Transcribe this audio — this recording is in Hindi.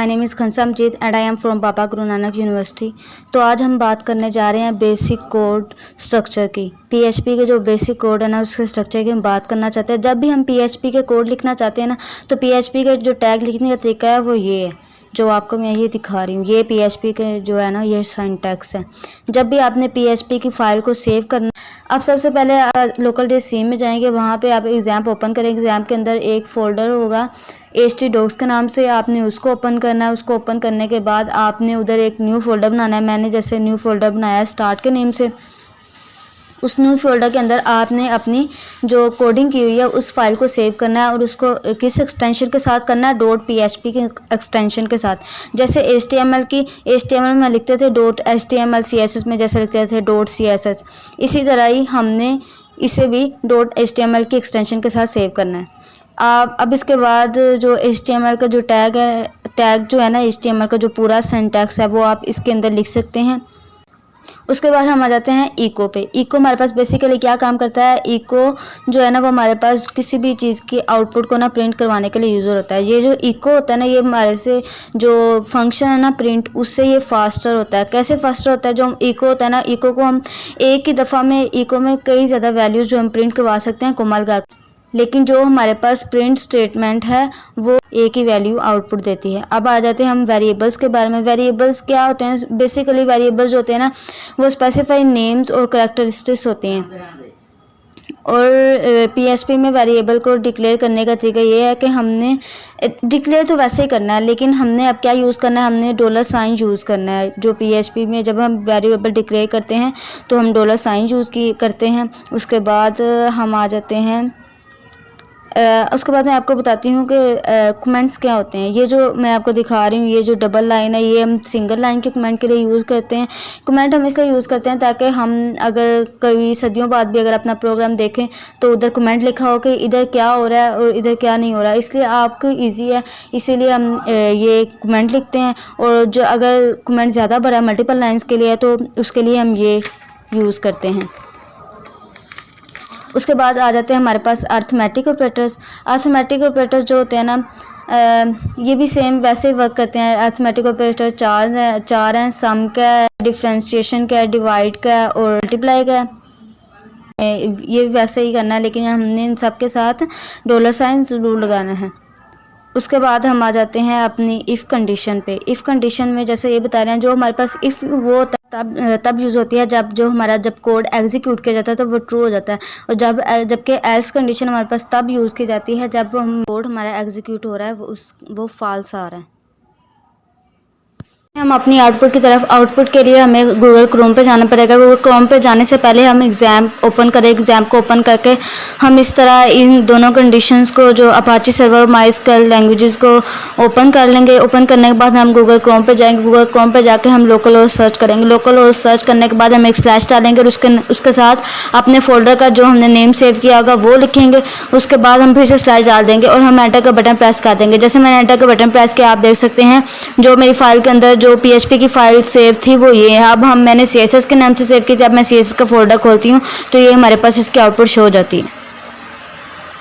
My name is Khansamjit and I am from Baba Guru Nanak university. तो आज हम बात करने जा रहे हैं बेसिक कोड स्ट्रक्चर की। पीएचपी के जो बेसिक कोड है ना, उसके स्ट्रक्चर की हम बात करना चाहते हैं। जब भी हम पीएचपी के कोड लिखना चाहते हैं ना, तो पीएचपी के जो टैग लिखने का तरीका है वो ये है, जो आपको मैं ये दिखा रही हूँ। ये पीएचपी के जो है ना, ये सिंटैक्स है। जब भी आपने पीएचपी की फ़ाइल को सेव करना, आप सबसे पहले लोकल डिस्क सी में जाएंगे, वहाँ पे आप एग्ज़ाम ओपन करें। एग्ज़ाम के अंदर एक फ़ोल्डर होगा htdocs के नाम से, आपने उसको ओपन करना है। उसको ओपन करने के बाद आपने उधर एक न्यू फोल्डर बनाना है। मैंने जैसे न्यू फोल्डर बनाया है स्टार्ट के नेम से। उस न्यू फोल्डर के अंदर आपने अपनी जो कोडिंग की हुई है उस फाइल को सेव करना है, और उसको किस एक्सटेंशन के साथ करना है, .php के एक्सटेंशन के साथ। जैसे HTML में लिखते थे .html, CSS में जैसे लिखते थे .css, इसी तरह ही हमने इसे भी .html की एक्सटेंशन के साथ सेव करना है। अब इसके बाद जो HTML का जो टैग जो है ना, HTML का जो पूरा सिंटैक्स है वो आप इसके अंदर लिख सकते हैं। उसके बाद हम आ जाते हैं इको पे। इको हमारे पास बेसिकली क्या काम करता है, इको जो है ना वो हमारे पास किसी भी चीज़ की आउटपुट को ना प्रिंट करवाने के लिए यूज़ होता है। ये जो इको होता है ना, ये हमारे से जो फंक्शन है ना प्रिंट, उससे ये फास्टर होता है। कैसे फास्टर होता है? जो इको होता है ना, इको को हम एक ही दफ़ा में इको में कई ज़्यादा वैल्यूज़ जो हम प्रिंट करवा सकते हैं कोमल गा, लेकिन जो हमारे पास प्रिंट स्टेटमेंट है वो एक ही वैल्यू आउटपुट देती है। अब आ जाते हैं हम वेरिएबल्स के बारे में। वेरिएबल्स क्या होते हैं? बेसिकली वेरिएबल्स होते हैं ना, वो स्पेसिफाइड नेम्स और करैक्टरिस्टिक्स होते हैं। और पीएचपी में वेरिएबल को डिक्लेयर करने का तरीका ये है कि हमने डिक्लेयर तो वैसे ही करना है, लेकिन हमने अब क्या यूज़ करना है, हमने $साइन यूज़ करना है। जो पीएचपी में जब हम वेरिएबल डिक्लेयर करते हैं तो हम $साइन यूज़ करते हैं। उसके बाद हम आ जाते हैं उसके बाद मैं आपको बताती हूँ कि कमेंट्स क्या होते हैं। ये जो मैं आपको दिखा रही हूँ, ये जो डबल लाइन है, ये हम सिंगल लाइन के कमेंट के लिए यूज़ करते हैं। कमेंट हम इसलिए यूज़ करते हैं ताकि हम अगर कभी सदियों बाद भी अगर अपना प्रोग्राम देखें तो उधर कमेंट लिखा हो कि इधर क्या हो रहा है और इधर क्या नहीं हो रहा है, इसलिए आपको ईजी है, इसीलिए हम ये कमेंट लिखते हैं। और जो अगर कमेंट ज़्यादा बड़ा मल्टीपल लाइन्स के लिए है तो उसके लिए हम ये यूज़ करते हैं। उसके बाद आ जाते हैं हमारे पास अर्थमेटिक ऑपरेटर्स। अर्थमेटिक ऑपरेटर्स जो होते हैं ना, ये भी सेम वैसे वर्क करते हैं। अर्थमेटिक ऑपरेटर चार हैं, सम का है, डिफरेंशिएशन का है, डिवाइड का है और मल्टीप्लाई का है। ये वैसे ही करना है, लेकिन हमने इन सब के साथ $साइन ज़रूर लगाना है। उसके बाद हम आ जाते हैं अपनी इफ़ कंडीशन पे। इफ़ कंडीशन में जैसे ये बता रहे हैं, जो हमारे पास इफ़ वो तब यूज़ होती है जब कोड एग्जीक्यूट किया जाता है तो वो ट्रू हो जाता है। और जबकि एल्स कंडीशन हमारे पास तब यूज़ की जाती है जब कोड हमारा एग्जीक्यूट हो रहा है वो फॉल्स आ रहा है। हम अपनी आउटपुट की तरफ, आउटपुट के लिए हमें गूगल क्रोम पे जाना पड़ेगा। गूगल क्रोम पे जाने से पहले हम एग्ज़ाम ओपन करें। एग्ज़ाम को ओपन करके हम इस तरह इन दोनों कंडीशंस को, जो अपाची सर्वर और माइस्क्ल लैंग्वेजेस को ओपन कर लेंगे। ओपन करने के बाद हम गूगल क्रोम पे जाएंगे। गूगल क्रोम पे जाके हम लोकल होस्ट सर्च करेंगे। लोकल होस्ट सर्च करने के बाद हम एक स्लैश डालेंगे और उसके साथ अपने फोल्डर का जो हमने नेम सेव किया होगा वो लिखेंगे। उसके बाद हम फिर से स्लैश डाल देंगे और हम एंटर का बटन प्रेस कर देंगे। जैसे मैंने एंटर का बटन प्रेस किया, आप देख सकते हैं जो मेरी फाइल के अंदर जो पीएचपी की फाइल सेव थी वो ये है। अब मैंने CSS के नाम से सेव की थी। अब मैं CSS का फोल्डर खोलती हूँ तो ये हमारे पास इसकी आउटपुट शो हो जाती है।